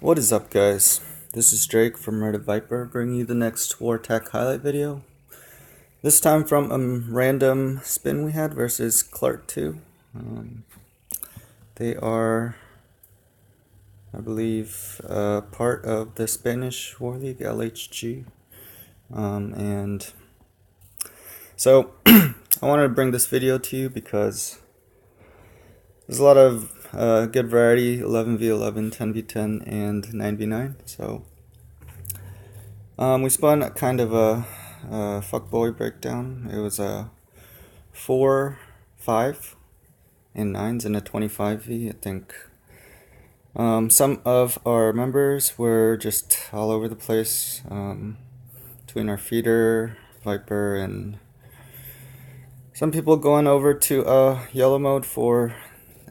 What is up, guys? This is Drake from Red Viper bringing you the next War Attack highlight video. This time from a random spin we had versus Clart2. They are, I believe, part of the Spanish War League, LHG. And so I wanted to bring this video to you because there's a lot of good variety, 11v11, 10v10, and 9v9. So we spun kind of a fuckboy breakdown. It was a 4, 5, and 9s and a 25v. I think some of our members were just all over the place between our feeder, Viper, and some people going over to yellow mode for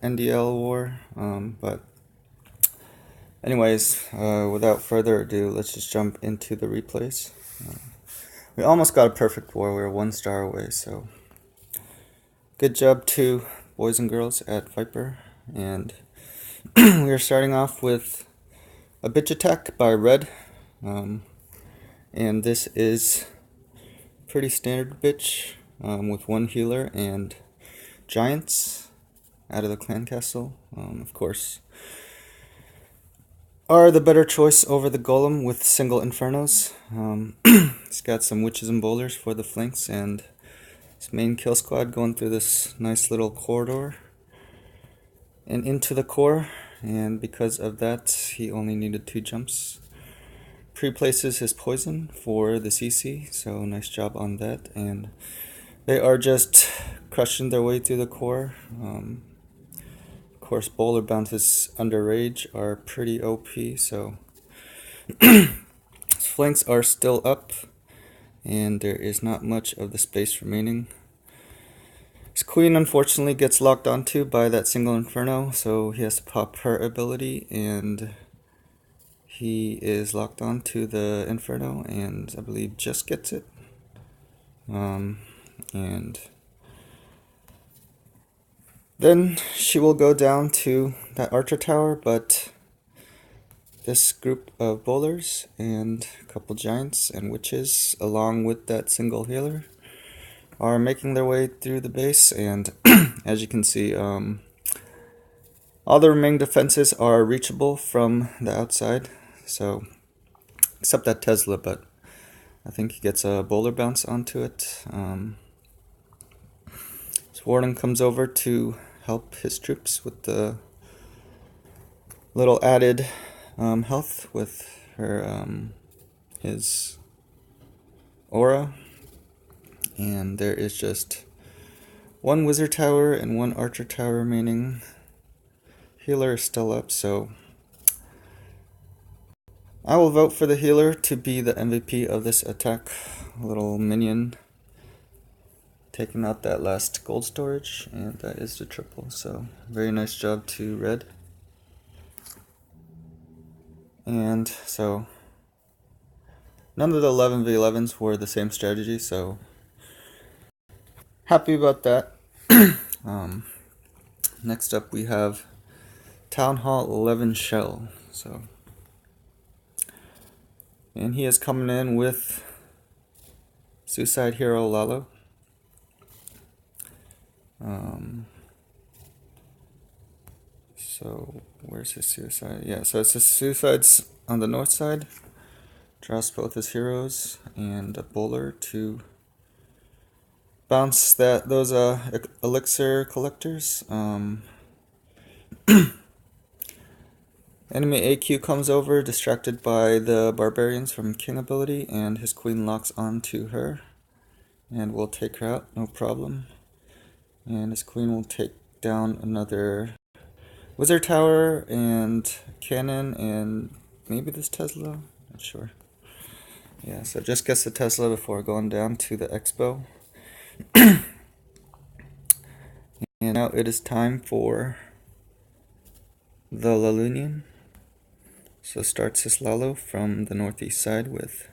NDL war. But anyways, without further ado, let's just jump into the replays. We almost got a perfect war. We were 1 star away, so good job to boys and girls at Viper. And we are starting off with a bitch attack by Red. And this is pretty standard bitch with 1 healer and giants out of the clan castle. Of course, are the better choice over the golem with single infernos. He's got some witches and bowlers for the flanks, and his main kill squad going through this nice little corridor and into the core. And because of that, he only needed 2 jumps. Pre-places his poison for the CC, so nice job on that. And they are just crushing their way through the core. Of course, bowler bounces under rage are pretty OP, so his flanks are still up, and there is not much of the space remaining. His queen unfortunately gets locked onto by that single inferno, so he has to pop her ability, and he is locked onto the inferno, and I believe just gets it. And then she will go down to that archer tower, but this group of bowlers and a couple giants and witches, along with that single healer, are making their way through the base. And as you can see, all the remaining defenses are reachable from the outside, so except that Tesla, but I think he gets a bowler bounce onto it. Warden comes over to help his troops with the little added health with her his aura, and there is just 1 wizard tower and 1 archer tower remaining. Healer is still up, so I will vote for the healer to be the MVP of this attack. A little minion taking out that last gold storage, and that is the triple, so very nice job to Red. And so none of the 11v11s were the same strategy, so happy about that. Next up we have Town Hall 11 Shell, and he is coming in with Suicide Hero Lalo. So where's his suicide? Yeah, so it's his suicides on the north side. Draws both his heroes and a bowler to bounce those elixir collectors. Enemy AQ comes over, distracted by the barbarians from King ability, and his queen locks onto her and will take her out, no problem. And his queen will take down another wizard tower and cannon and maybe this Tesla, not sure. Yeah, so just gets the Tesla before going down to the expo. And now it is time for the Lalunian. So starts his Lalo from the northeast side with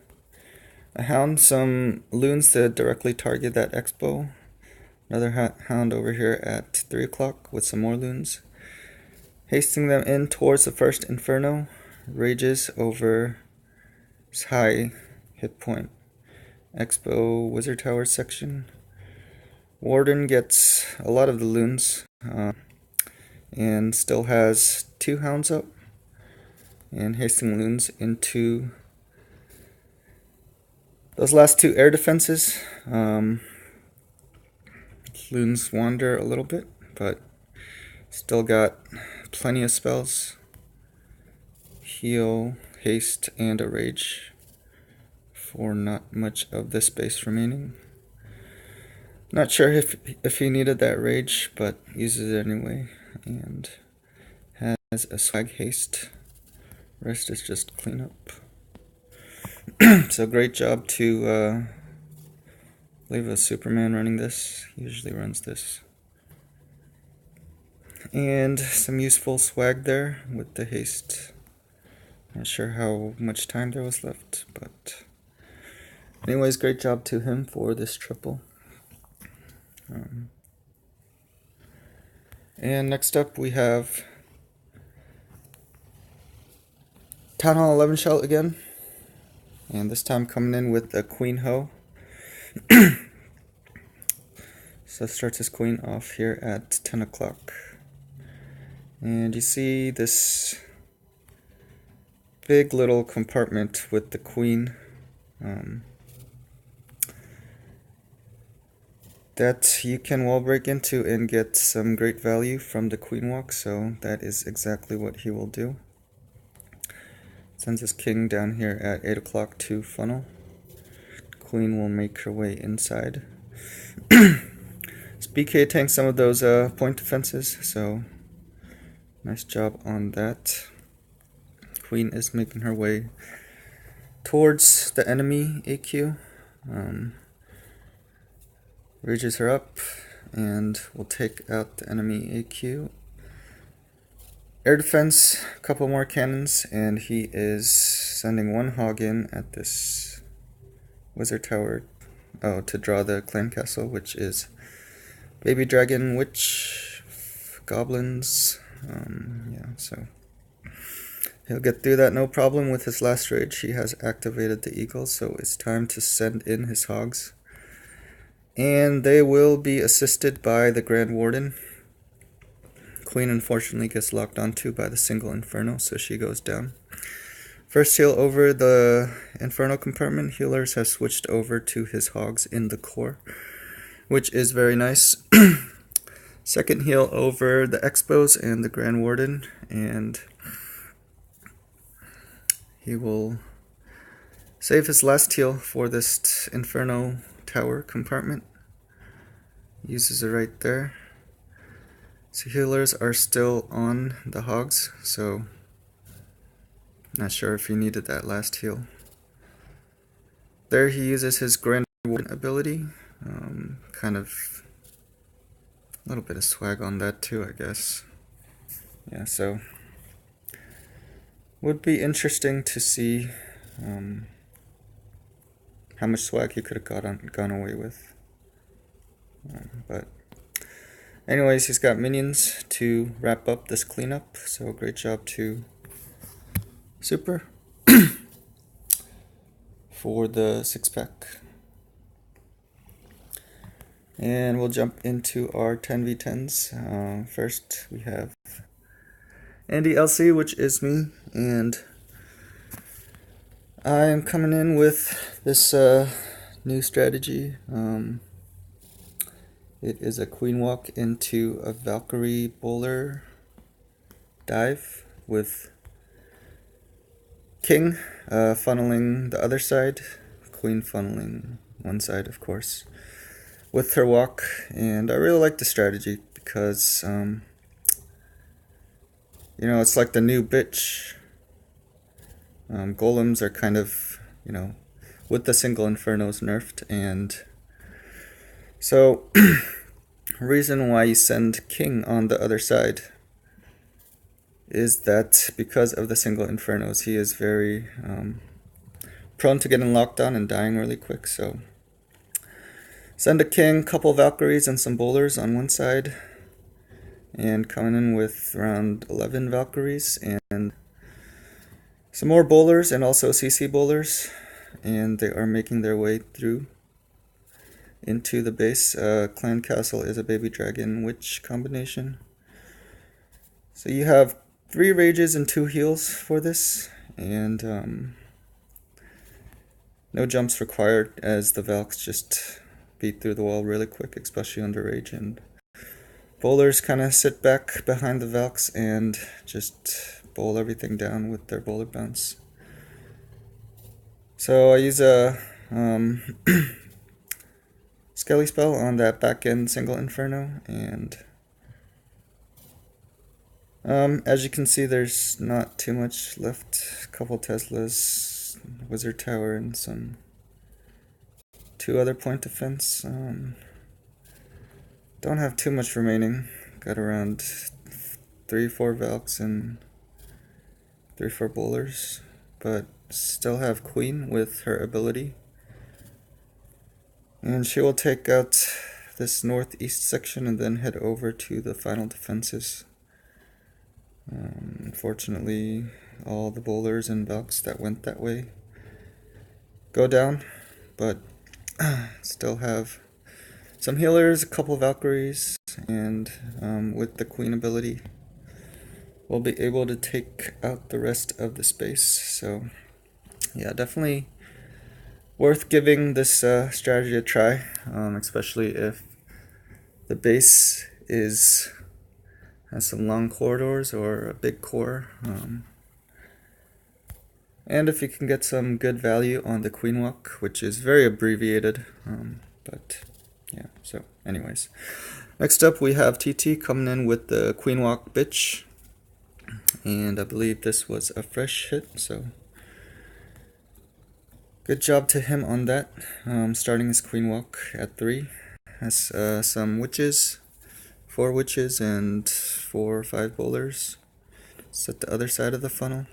a hound, some loons to directly target that expo. Another hound over here at 3 o'clock with some more loons, hasting them in towards the first inferno. rages over his high hit point. Expo Wizard Tower section. Warden gets a lot of the loons and still has 2 hounds up and hasting loons into those last 2 air defenses. Loons wander a little bit, but still got plenty of spells. Heal, haste, and a rage for not much of the space remaining. Not sure if he needed that rage, but uses it anyway, and has a swag haste. Rest is just cleanup. So great job to leave a Superman running this. He usually runs this. And some useful swag there with the haste. Not sure how much time there was left, but anyways, great job to him for this triple. And next up we have Town Hall 11 shell again, and this time coming in with a Queen Ho. So starts his queen off here at 10 o'clock. And you see this big little compartment with the queen that you can wall break into and get some great value from the queen walk, so that is exactly what he will do. Sends his king down here at 8 o'clock to funnel. Queen will make her way inside. BK tanks some of those point defenses, so nice job on that. Queen is making her way towards the enemy AQ. Rages her up and will take out the enemy AQ. Air defense, a couple more cannons, and he is sending 1 hog in at this wizard tower to draw the clan castle, which is baby dragon, witch, goblins. Yeah, so he'll get through that no problem with his last rage. He has activated the eagle, so it's time to send in his hogs. And they will be assisted by the Grand Warden. Queen unfortunately gets locked onto by the single Inferno, so she goes down. First heal over the Inferno compartment. Healers have switched over to his hogs in the core, which is very nice. Second heal over the Expos and the Grand Warden, and he will save his last heal for this Inferno tower compartment. Uses it right there. So healers are still on the hogs, so not sure if he needed that last heal. There he uses his Grand Warden ability. Kind of a little bit of swag on that too, I guess. Yeah, so would be interesting to see how much swag he could have gone away with. But anyways, he's got minions to wrap up this cleanup, so great job to Super for the 6-pack. And we'll jump into our 10v10s. First we have Andy LC, which is me, and I am coming in with this new strategy. It is a queen walk into a Valkyrie bowler dive with king funneling the other side, queen funneling one side, of course, with her walk. And I really like the strategy because you know, it's like the new bitch. Golems are kind of, you know, with the single Infernos nerfed, and so reason why you send king on the other side is that because of the single Infernos, he is very prone to getting locked on and dying really quick. So send a king, couple Valkyries, and some bowlers on one side, and coming in with around 11 Valkyries, and Some more bowlers and also CC bowlers, and they are making their way through into the base. Clan Castle is a baby dragon witch combination. So you have 3 rages and 2 heals for this, and no jumps required as the Valks just beat through the wall really quick, especially under rage, and bowlers kind of sit back behind the Valks and just bowl everything down with their bowler bounce. So I use a Skelly spell on that back end single Inferno, and as you can see, there's not too much left. A couple Teslas, Wizard Tower, and 2 other point defense. Don't have too much remaining. Got around 3-4 Valks and 3-4 bowlers, but still have Queen with her ability. And she will take out this northeast section and then head over to the final defenses. Unfortunately, all the bowlers and Valks that went that way go down, but still have some healers, a couple Valkyries, and with the Queen ability, we'll be able to take out the rest of the space. So yeah, definitely worth giving this strategy a try, especially if the base has some long corridors or a big core, and if you can get some good value on the Queen Walk, which is very abbreviated, but yeah. So anyways, next up we have TT coming in with the Queen Walk bitch, and I believe this was a fresh hit, so good job to him on that. Starting his Queen Walk at 3. Has some witches, 4 witches and 4 or 5 bowlers. It's at the other side of the funnel.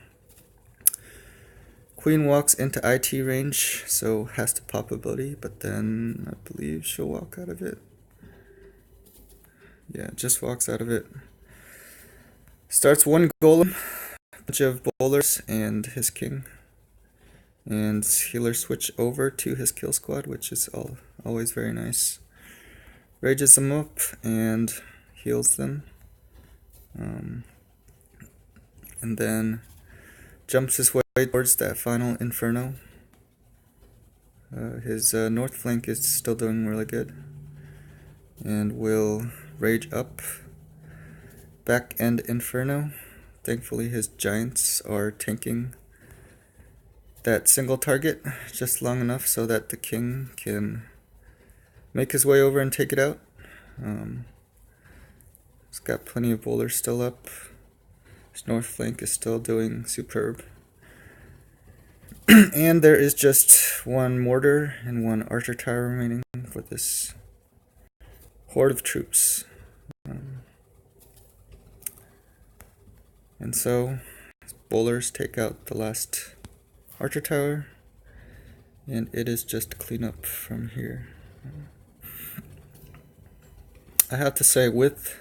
Queen walks into IT range, so has to pop ability, but then I believe she'll walk out of it. Yeah, just walks out of it. Starts 1 golem, bunch of bowlers, and his king. And healer switch over to his kill squad, which is always very nice. Rages them up and heals them. And then jumps his way towards that final Inferno. His north flank is still doing really good. And will rage up. Back end Inferno. Thankfully his giants are tanking that single target just long enough so that the king can make his way over and take it out. He's got plenty of bowlers still up. His north flank is still doing superb. And there is just 1 mortar and 1 archer tower remaining for this horde of troops. And so bowlers take out the last archer tower, and it is just clean up from here. I have to say, with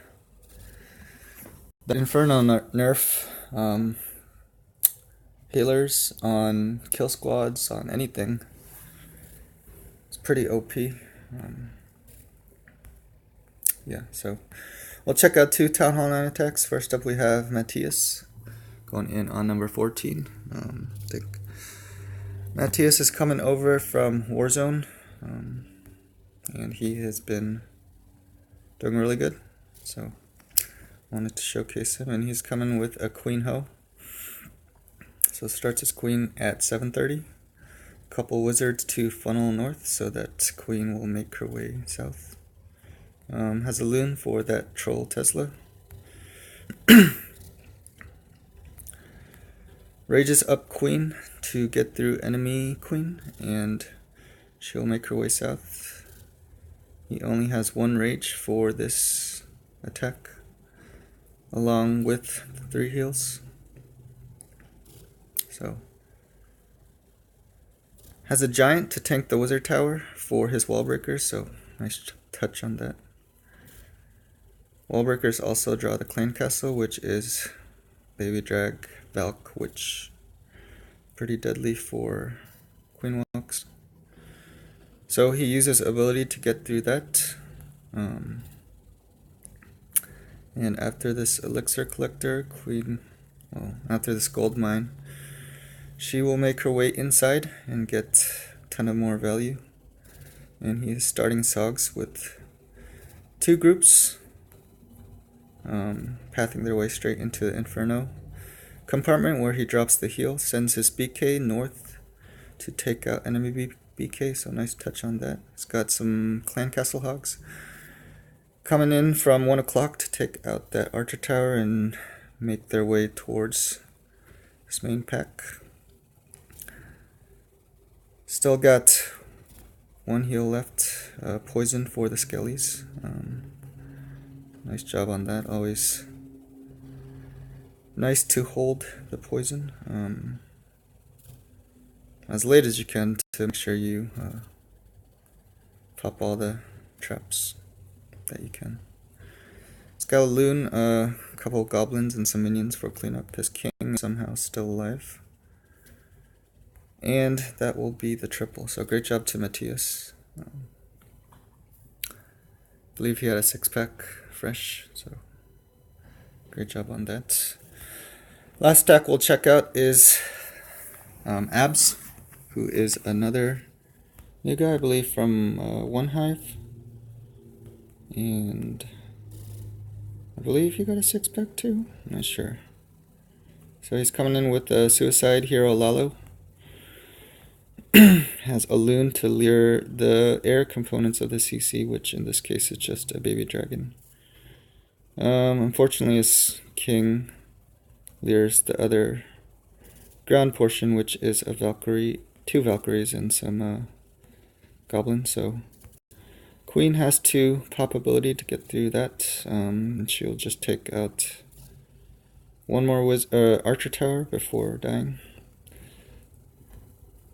the Inferno nerf, healers on kill squads, on anything, it's pretty OP. Yeah, so we'll check out 2 Town Hall 9 attacks. First up we have Matthias going in on number 14. I think Matthias is coming over from Warzone, and he has been doing really good, so wanted to showcase him. And he's coming with a Queen Ho. So starts his Queen at 7:30. Couple wizards to funnel north so that Queen will make her way south. Has a loon for that troll Tesla. Rages up Queen to get through enemy Queen, and she'll make her way south. He only has 1 rage for this attack, along with 3 heals. So has a giant to tank the wizard tower for his wall breakers, so nice touch on that. Wall breakers also draw the clan castle, which is baby drag Valk witch. pretty deadly for queen walks. So he uses ability to get through that. And after this elixir collector, after this gold mine, she will make her way inside and get a ton of more value. And he is starting Sogs with 2 groups, pathing their way straight into the Inferno compartment, where he drops the heal, sends his BK north to take out enemy BK, so nice touch on that. He's got some Clan Castle Hogs coming in from 1 o'clock to take out that Archer Tower and make their way towards this main pack. Still got 1 heal left, poison for the Skellies. Nice job on that, always nice to hold the poison as late as you can to make sure you pop all the traps that you can. It's got a loon, a couple of goblins, and some minions for cleanup. His king is somehow still alive. And that will be the triple. So great job to Matthias. I believe he had a 6-pack fresh, so great job on that. Last stack we'll check out is Abs, who is another new guy, I believe, from One Hive. And I believe he got a 6-pack too. I'm not sure. So he's coming in with a Suicide Hero Lalo. Has a loon to lure the air components of the CC, which in this case is just a baby dragon. Unfortunately, his king lures the other ground portion, which is a Valkyrie, 2 Valkyries, and some goblins. So queen has to pop ability to get through that, and she'll just take out 1 more Archer Tower before dying.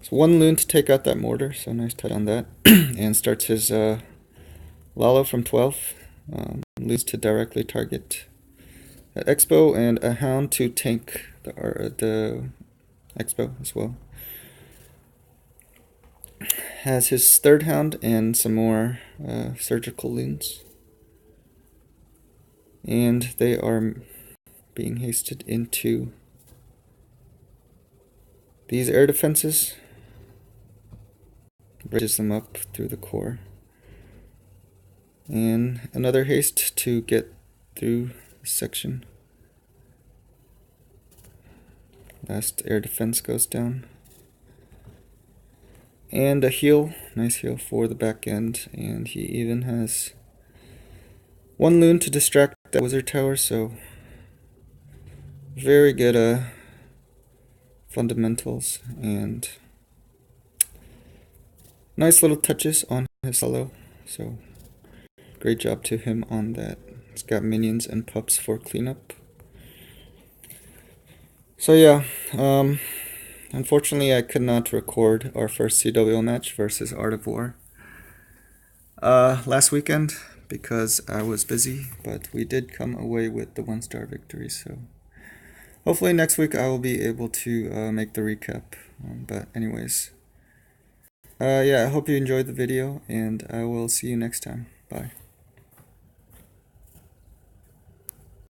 So 1 loon to take out that mortar, so nice touch on that. And starts his Lalo from 12, leads to directly target that Expo, and a Hound to tank the Expo as well. Has his 3rd Hound and some more surgical loons. And they are being hasted into these air defenses. Bridges them up through the core. And another haste to get through this section. Last air defense goes down. And a heal, nice heal for the back end. And he even has 1 loon to distract that wizard tower, so very good fundamentals and nice little touches on his solo, so great job to him on that. He's got minions and pups for cleanup. So yeah, unfortunately I could not record our first CWO match versus Art of War last weekend because I was busy, but we did come away with the 1-star victory, so hopefully next week I will be able to make the recap. But anyways, yeah, I hope you enjoyed the video, and I will see you next time. Bye.